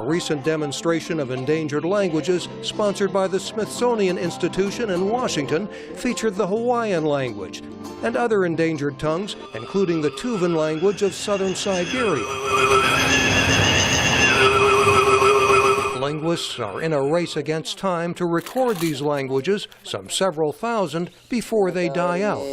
recent demonstration of endangered languages, sponsored by the Smithsonian Institution in Washington, featured the Hawaiian language and other endangered tongues, including the Tuvan language of southern Siberia. Linguists are in a race against time to record these languages, some several thousand, before they die out.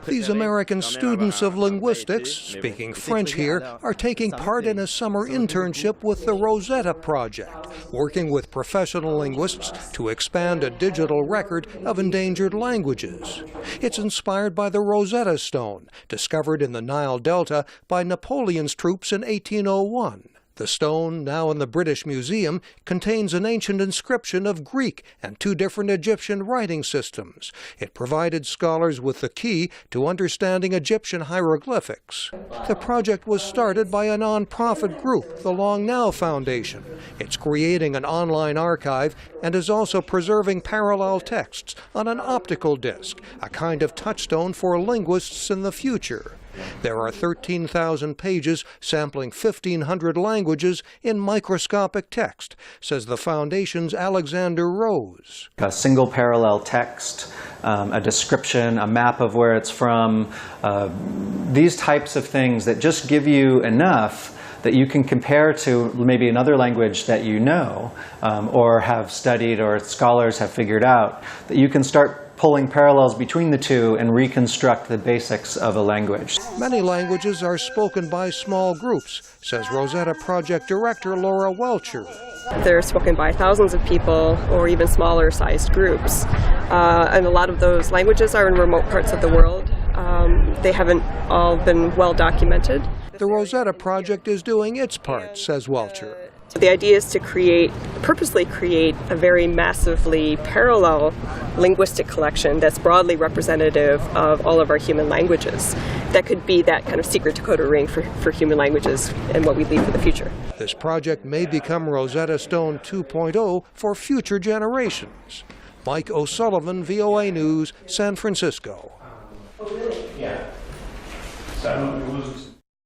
These American students of linguistics, speaking French here, are taking part in a summer internship with the Rosetta Project, working with professional linguists to expand a digital record of endangered languages. It's inspired by the Rosetta Stone, discovered in the Nile Delta by Napoleon's troops in 1801. The stone, now in the British Museum, contains an ancient inscription of Greek and two different Egyptian writing systems. It provided scholars with the key to understanding Egyptian hieroglyphics. The project was started by a non-profit group, the Long Now Foundation. It's creating an online archive and is also preserving parallel texts on an optical disc, a kind of touchstone for linguists in the future. There are 13,000 pages sampling 1,500 languages in microscopic text, says the Foundation's Alexander Rose. A single parallel text, a description, a map of where it's from, these types of things that just give you enough that you can compare to maybe another language that you know or have studied or scholars have figured out, that you can start pulling parallels between the two and reconstruct the basics of a language. Many languages are spoken by small groups, says Rosetta Project Director Laura Welcher. They're spoken by thousands of people or even smaller sized groups. And a lot of those languages are in remote parts of the world. They haven't all been well documented. The Rosetta Project is doing its part, says Welcher. The idea is to purposely create a very massively parallel linguistic collection that's broadly representative of all of our human languages. That could be that kind of secret decoder ring for human languages and what we leave for the future. This project may become Rosetta Stone 2.0 for future generations. Mike O'Sullivan, VOA News, San Francisco. Oh, really? Yeah. So it was